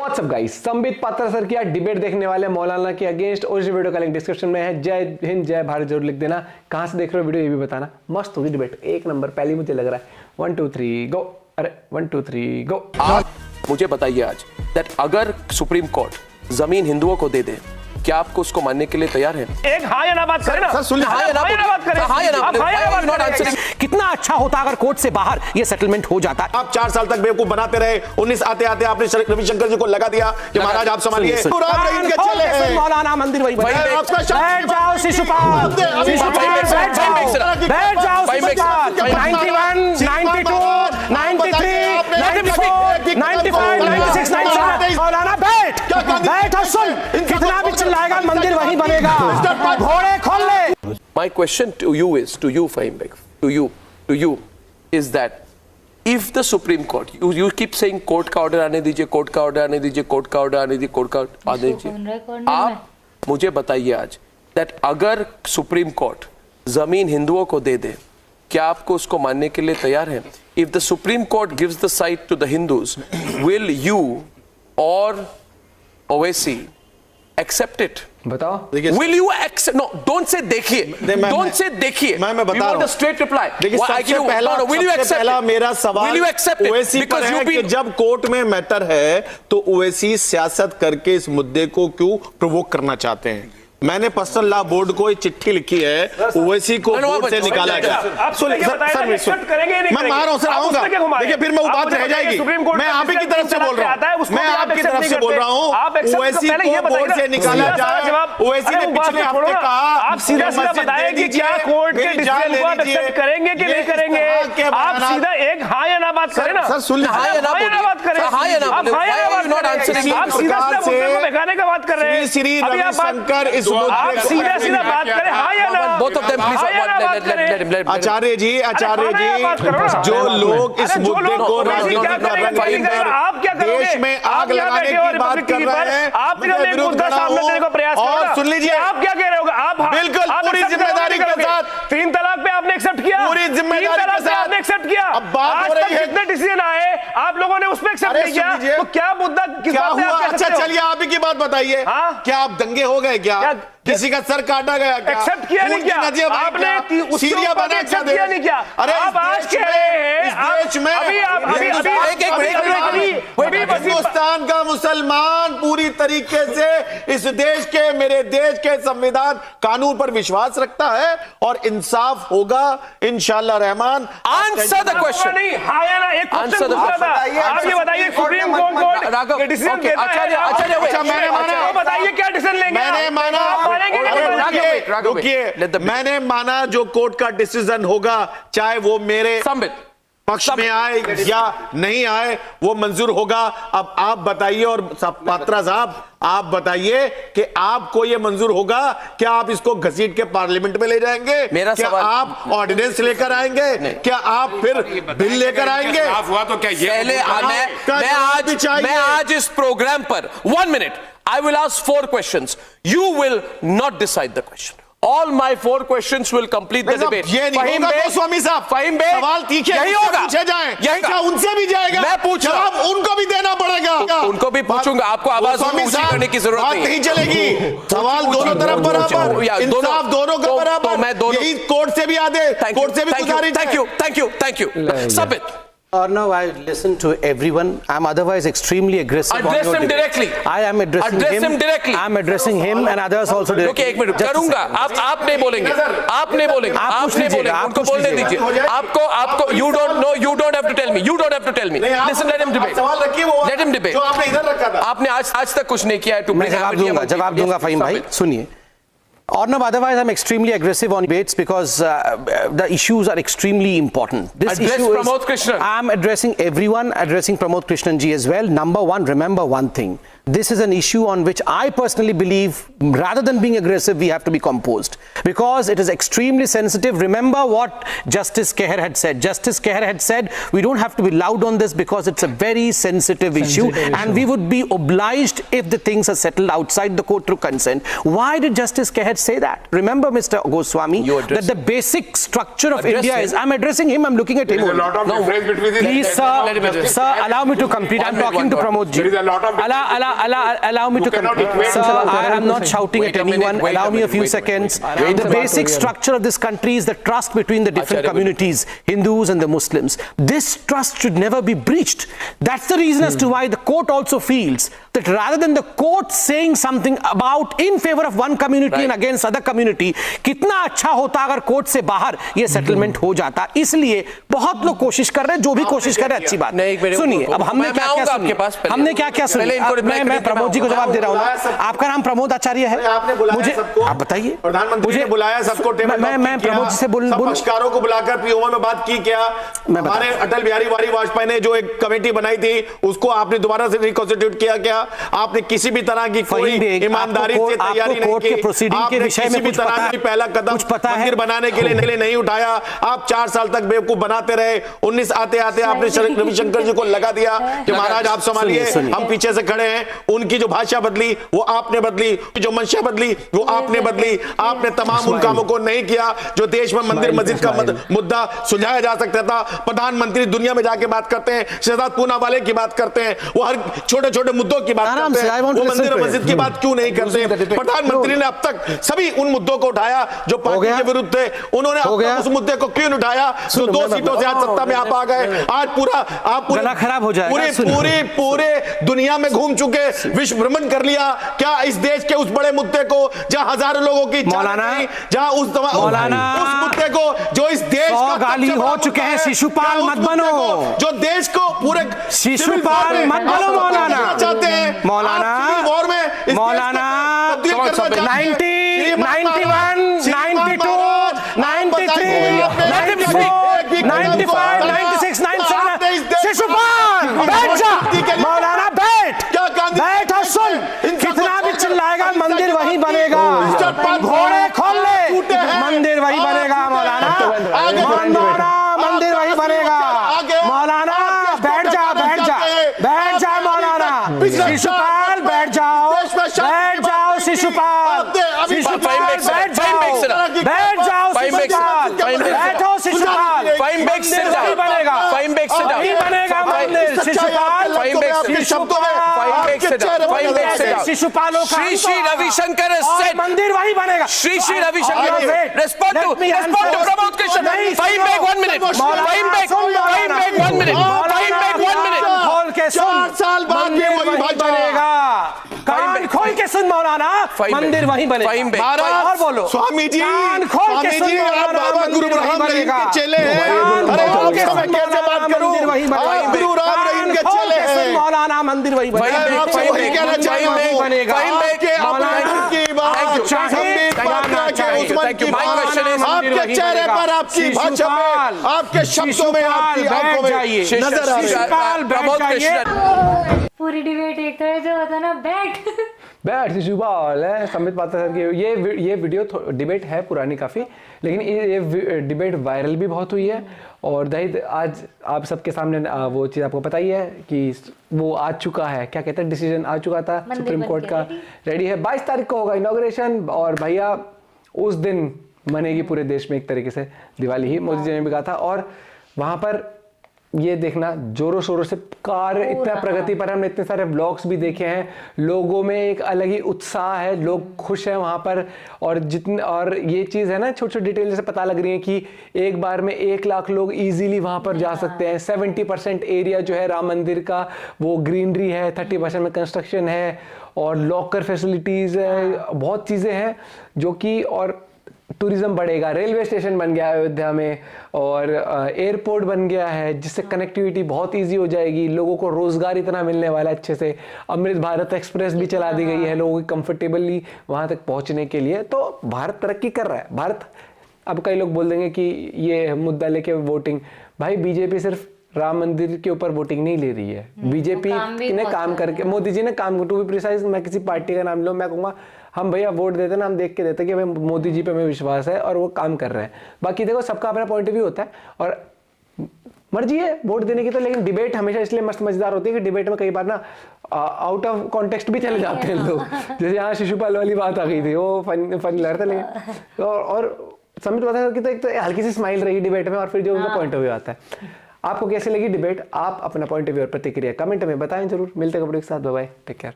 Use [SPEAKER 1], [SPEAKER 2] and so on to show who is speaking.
[SPEAKER 1] WhatsApp guys, Sambit Patra sir की आज debate देखने वाले मौलाना के अगेंस्ट और इस वीडियो का लिंक डिस्क्रिप्शन में है। जय हिंद जय भारत जरूर लिख देना। कहां से देख रहे हो वीडियो ये भी बताना। मस्त होगी डिबेट, एक नंबर। पहली मुझे लग रहा है 1 2 3 गो। अरे 1 2 3 गो।
[SPEAKER 2] आप मुझे बताइए आज दैट अगर सुप्रीम कोर्ट जमीन हिंदुओं को दे दे, क्या आपको उसको मानने के लिए तैयार है?
[SPEAKER 3] एक हाँ या ना बात करें ना।
[SPEAKER 2] सर सुनिए, हाँ या ना बात करें। हाँ या ना बात करें।
[SPEAKER 4] कितना अच्छा होता अगर कोर्ट से बाहर ये सेटलमेंट हो जाता।
[SPEAKER 5] आप 4 साल तक बेवकूफ बनाते रहे। 19 आते आते आपने रविशंकर जी को लगा दिया कि महाराज आप संभालिए।
[SPEAKER 4] मौलाना मंदिर वही बैठ जाओ शिशुपाल, बैठ जाओ 91 92 93 94 95 96 97 मौलाना बैठ और सुन। कितना भी चिल्लाएगा मंदिर वही बनेगा। घोड़े खोल ले।
[SPEAKER 2] My question to you is, to you Fahim Beg, to you is that if the Supreme Court, you keep saying court का ऑर्डर आने दीजिए, कोर्ट का ऑर्डर आने दीजिए, कोर्ट का ऑर्डर आने दीजिए, कोर्ट का आने दीजिए। आप मुझे बताइए आज that अगर सुप्रीम कोर्ट जमीन हिंदुओं को दे दे, क्या आपको उसको मानने के लिए तैयार है? If the Supreme Court gives the site to the Hindus, will you or Owaisi accept it?
[SPEAKER 1] बताओ।
[SPEAKER 2] Will you accept? No, don't say देखिए। Don't say देखिए।
[SPEAKER 5] मैं बता रहा हूँ।
[SPEAKER 2] The straight reply.
[SPEAKER 5] देखिए सबसे पहला मेरा सवाल
[SPEAKER 2] Will you accept it?
[SPEAKER 5] Owaisi पर है कि जब कोर्ट में मैटर है तो ओवैसी सियासत करके इस मुद्दे को क्यों प्रोवोक करना चाहते हैं? मैंने पर्सनल लॉ बोर्ड को एक चिट्ठी लिखी है, ओवैसी को बोर्ड से निकाला गया।
[SPEAKER 3] आप सर
[SPEAKER 5] मैं मान रहा हूं सर, आऊंगा। देखिए फिर मैं वो बात रह जाएगी। मैं आप ही की तरफ से बोल रहा हूं, मैं आपकी तरफ से बोल रहा हूं। ओवैसी को बोर्ड से निकाला जाए। ओवैसी ने पिछले हफ्ते कहा,
[SPEAKER 3] आप सीधा सीधा बताएं कि क्या कोर्ट के डिसीजन को आप एक्सेप्ट करेंगे कि नहीं करेंगे? आप सीधा एक हाँ या ना बात करें ना।
[SPEAKER 5] सर सुन,
[SPEAKER 3] हाँ या ना बात करें। हाँ या ना बात करें। आप सीधा सीधा मुद्दे को बेखाने का बात कर रहे हैं।
[SPEAKER 5] श्री रविशंकर
[SPEAKER 3] आप सीधा सीधा बात करें हाँ या ना।
[SPEAKER 2] Both of them, please.
[SPEAKER 5] आचार्य जी, जो लोग इस मुद्दे को राजनीतिक का रंग देकर देश में आग लगाने की बात कर रहे हैं,
[SPEAKER 3] आप विरोध करने का प्रयास
[SPEAKER 5] और सुन लीजिए,
[SPEAKER 3] आप क्या कह रहे हो? आप
[SPEAKER 5] बिल्कुल पूरी जिम्मेदारी के साथ
[SPEAKER 3] 3 तलाक पे आपने एक्सेप्ट किया,
[SPEAKER 5] पूरी जिम्मेदारी के साथ
[SPEAKER 3] आपने एक्सेप्ट किया।
[SPEAKER 5] अब बात हो रही है
[SPEAKER 3] कितने डिसीजन आए आप लोगों ने उस पे एक्सेप्ट नहीं किया, तो क्या मुद्दा किस
[SPEAKER 5] क्या
[SPEAKER 3] बात से
[SPEAKER 5] हुआ?
[SPEAKER 3] आप
[SPEAKER 5] अच्छा चलिए आप ही की बात बताइए। क्या आप दंगे हो गए? क्या किसी का सर काटा गया?
[SPEAKER 3] एक्सेप्ट किया नहीं क्या आपने? सीरिया बना एक्सेप्ट किया नहीं क्या? अरे आप आज कह रहे हैं
[SPEAKER 5] देश में हिंदुस्तान का मुसलमान पूरी तरीके से इस देश के, मेरे देश के संविधान कानून पर विश्वास रखता है और इंसाफ होगा इंशाअल्लाह रहमान।
[SPEAKER 2] Answer the question.
[SPEAKER 3] नहीं हाँ या ना, एक क्वेश्चन पूछा था। आप ये बताइए सुप्रीम कोर्ट डिसीजन देता है।
[SPEAKER 5] अच्छा मैंने माना,
[SPEAKER 3] बताइए क्या डिसीजन लेंगे?
[SPEAKER 5] मैंने माना, मैंने माना जो कोर्ट का डिसीजन होगा, चाहे वो मेरे पक्ष में आए या नहीं आए, वो मंजूर होगा। अब आप बताइए, और पात्रा साहब आप बताइए कि आपको ये मंजूर होगा? क्या आप इसको घसीट के पार्लियामेंट में ले जाएंगे?
[SPEAKER 2] मेरा
[SPEAKER 5] क्या
[SPEAKER 2] सवाल,
[SPEAKER 5] आप ऑर्डिनेंस लेकर आएंगे? क्या आप फिर बिल लेकर आएंगे?
[SPEAKER 6] हुआ तो क्या ये
[SPEAKER 2] मैं आज इस प्रोग्राम पर 1 minute I will ask 4 questions. You will not decide the question. All my 4 questions will complete the debate.
[SPEAKER 5] ये नहीं होगा गोस्वामी साहब।
[SPEAKER 2] फ़हीम बेग,
[SPEAKER 5] सवाल तीखे
[SPEAKER 2] यही होगा।
[SPEAKER 5] पूछे जाएं।
[SPEAKER 2] यही
[SPEAKER 5] क्या उनसे भी जाएगा?
[SPEAKER 2] मैं पूछ रहा हूं।
[SPEAKER 5] उनको भी देना पड़ेगा।
[SPEAKER 2] उनको भी पूछूंगा। आपको आवाज ऊंची करने की जरूरत
[SPEAKER 5] नहीं चलेगी। सवाल दोनों तरफ बराबर, इंसाफ दोनों का बराबर।
[SPEAKER 2] मैं दोनों,
[SPEAKER 5] यही कोर्ट से भी आदे, कोर्ट से भी गुजारिश।
[SPEAKER 2] Thank you. Sabit.
[SPEAKER 4] Arnav, I listen to everyone. I'm otherwise extremely aggressive.
[SPEAKER 2] Address him directly.
[SPEAKER 4] I am addressing him directly. I'm addressing him and others also directly.
[SPEAKER 2] Okay, 1 minute करूंगा। आप नहीं बोलेंगे। आप नहीं बोलेंगे। उनको बोलने दीजिए। आपको you don't have to tell me. You don't have to tell me. Listen, let him debate.
[SPEAKER 5] सवाल रखिए वो।
[SPEAKER 2] Let him debate.
[SPEAKER 5] जो आपने इधर रखा था।
[SPEAKER 2] आपने आज तक कुछ नहीं किया है।
[SPEAKER 4] मैं जवाब दूंगा फ़हीम भाई, सुनिए। Arnav, otherwise I'm extremely aggressive on debates because the issues are extremely important. This
[SPEAKER 2] Address
[SPEAKER 4] issue
[SPEAKER 2] Pramod Krishnan.
[SPEAKER 4] I'm addressing everyone, addressing Pramod Krishnan ji as well. Number one, remember one thing. This is an issue on which I personally believe, rather than being aggressive, we have to be composed because it is extremely sensitive. Remember what Justice Keher had said. Justice Keher had said, we don't have to be loud on this because it's a very sensitive issue and we would be obliged if the things are settled outside the court through consent. Why did Justice Keher say that. Remember, Mr. Goswami, that the basic structure of India is. I'm addressing him. I'm looking at him.
[SPEAKER 6] There is a lot of difference between this.
[SPEAKER 4] Please, sir, allow me to complete. I'm talking to Pramod ji.
[SPEAKER 6] There is a lot of
[SPEAKER 4] Allow me to complete. Sir, I am not shouting at anyone. Allow me a few seconds. The basic structure of this country is the trust between the different communities, Hindus and the Muslims. This trust should never be breached. That's the reason as to why the court also feels that rather than the court saying something about in favor of one community and against other community, कितना अच्छा होता अगर court से बाहर ये settlement हो जाता. इसलिए बहुत लोग कोशिश कर रहे हैं, जो भी कोशिश कर रहे हैं अच्छी बात. सुनिए, अब हमने क्या क्या सुना, हमने क्या क्या सुना. मैं प्रमोद जी को जवाब दे रहा हूँ. आपका नाम प्रमोद आचार्य है. मुझे आप बताइए.
[SPEAKER 5] प्रधानमंत्री ने बुलाया सबको टेबल टॉक
[SPEAKER 4] मैं प्रमोद जी से बोल
[SPEAKER 5] पक्षकारों को बुलाकर पीओमा में बात की. क्या हमारे अटल बिहारी वाजपेयी ने जो एक कमेटी बनाई थी उसको आपने दोबारा से रिकॉन्स्टिट्यूट किया? क्या आपने किसी भी तरह की कोई ईमानदारी से तैयारी नहीं की?
[SPEAKER 4] के विषय में कुछ पता है?
[SPEAKER 5] पहला कदम मंदिर बनाने के लिए नहीं उठाया. आप 4 साल तक बेवकूफ बनाते रहे. 19 आते आते आपने रविशंकर जी को लगा दिया कि महाराज आप संभालिए, हम पीछे से खड़े हैं. उनकी जो भाषा बदली वो आपने बदली, जो मंशा बदली वो आपने बदली. आपने तमाम उन कामों को नहीं किया जो देश में मंदिर मस्जिद का मुद्दा सुलझाया जा सकता था. प्रधानमंत्री दुनिया में जाके बात करते हैं, शहजाद पूनावाले की बात करते हैं, वो हर छोटे छोटे मुद्दों की बात करते हैं. वो मंदिर मस्जिद की बात क्यों नहीं करते? प्रधानमंत्री ने अब तक सभी उन मुद्दों को उठाया जो पार्टी के विरुद्ध थे. उन्होंने अब तक उस मुद्दे को क्यों उठाया जो 2 सीटों से आज सत्ता में आप आ गए? आज आप पूरा
[SPEAKER 4] खराब हो जाएगा.
[SPEAKER 5] पूरे दुनिया में घूम चुके, विश्व भ्रमण कर लिया. क्या इस देश के उस बड़े मुद्दे को जहां हजारों लोगों की जहां उस मुद्दे को जो इस देश का
[SPEAKER 4] गाली हो चुके हैं, शिशुपाल मत बनो.
[SPEAKER 5] जो देश को पूरे
[SPEAKER 4] शिशुपाल मत बनो मौलाना.
[SPEAKER 5] चाहते हैं
[SPEAKER 4] मौलाना
[SPEAKER 5] 91,
[SPEAKER 4] 90, 91, 92, 93, 94, 95, 96, 97. शिशुपाल बैठ जा मौलाना, बैठ और सुन. कितना भी चिल्लाएगा मंदिर वही बनेगा. घोड़े खोल ले, मंदिर वही बनेगा मौलाना. मंदिर वही बनेगा मौलाना. बैठ जा मौलाना. शिशुपाल बैठ जाओ शिशुपाल. शिशुपाल बैठो शिशुपाल. वही बनेगा मंदिर. शिशुपालों का
[SPEAKER 2] श्री रविशंकर
[SPEAKER 4] मंदिर वही बनेगा.
[SPEAKER 2] Shri Ravishankar respond to Pramod Krishnan. Time back 1 minute. Time back 1 minute.
[SPEAKER 4] खोल के सुन.
[SPEAKER 5] 4 साल बाद ये वही
[SPEAKER 4] बनेगा. कान खोल के सुन मौलाना, मंदिर वही बनेगा. और बोलो
[SPEAKER 5] स्वामी जी,
[SPEAKER 4] कान खोल के सुन
[SPEAKER 5] आप बाबा गुरु राम रहीम के चेले हैं. अरे मैं कैसे बात करूं? आप गुरु राम रहीम के चेले हैं
[SPEAKER 4] मौलाना. मंदिर वही बनेगा.
[SPEAKER 5] वही कहना चाहिए
[SPEAKER 4] बनेगा.
[SPEAKER 5] आपके चेहरे पर, आपकी भाषा में, आपके शब्दों में, आपकी आंखों में नजर आ रहा है.
[SPEAKER 7] पूरी डिबेट एक तरह से होता ना.
[SPEAKER 1] बैठ शिशुपाल है संबित पात्रा सर की. ये वीडियो डिबेट है पुरानी काफ़ी, लेकिन ये डिबेट वायरल भी बहुत हुई है. और दही आज आप सबके सामने वो चीज़ आपको पता ही है कि वो आ चुका है. क्या कहते हैं, डिसीजन आ चुका था सुप्रीम कोर्ट का. रेडी है. 22 तारीख को होगा इनॉग्रेशन. और भैया उस दिन मनेगी पूरे देश में एक तरीके से दिवाली ही, मोदी जी ने भी कहा था. और वहाँ पर ये देखना जोरों शोरों से कार्य इतना प्रगति पर. हमने इतने सारे व्लॉग्स भी देखे हैं. लोगों में एक अलग ही उत्साह है, लोग खुश हैं वहाँ पर. और ये चीज़ है ना, छोटी छोटी डिटेल से पता लग रही है कि एक बार में 1 लाख लोग इजीली वहाँ पर जा सकते हैं. 70% एरिया जो है राम मंदिर का वो ग्रीनरी है, 30% में कंस्ट्रक्शन है, और लॉकर फैसिलिटीज़ है, बहुत चीज़ें हैं जो कि. और टूरिज्म बढ़ेगा. रेलवे स्टेशन बन गया है अयोध्या में, और एयरपोर्ट बन गया है जिससे कनेक्टिविटी बहुत इजी हो जाएगी. लोगों को रोजगार इतना मिलने वाला है अच्छे से. अमृत भारत एक्सप्रेस भी चला दी गई है लोगों की कंफर्टेबली वहाँ तक पहुँचने के लिए. तो भारत तरक्की कर रहा है. भारत, अब कई लोग बोल देंगे कि ये मुद्दा लेके वोटिंग. भाई बीजेपी सिर्फ राम मंदिर के ऊपर वोटिंग नहीं ले रही है. बीजेपी ने काम करके, मोदी जी ने काम, टू बी प्रिसाइज, मैं किसी पार्टी का नाम लूँ, मैं कहूँगा हम भैया वोट देते ना, हम देख के देते कि हमें मोदी जी पे हमें विश्वास है और वो काम कर रहे हैं. बाकी देखो सबका अपना पॉइंट ऑफ व्यू होता है. और मर्जी है वोट देने की तो, लेकिन डिबेट हमेशा इसलिए मस्त मजेदार होती है कि डिबेट में कई बार ना आउट ऑफ कॉन्टेक्स्ट भी चले जाते हैं लोग। जैसे यहाँ शिशुपाल वाली बात आ गई थी, वो फन लग रहा था, लेकिन और समित पात्रा की तो एक तो हल्की सी स्माइल रही डिबेट में, और फिर जो उनका पॉइंट ऑफ व्यू आता है। आपको कैसी लगी डिबेट? आप अपना पॉइंट ऑफ व्यू और प्रतिक्रिया कमेंट में बताएं जरूर। मिलते हैं कपड़े के साथ, बाय बाय, टेक केयर।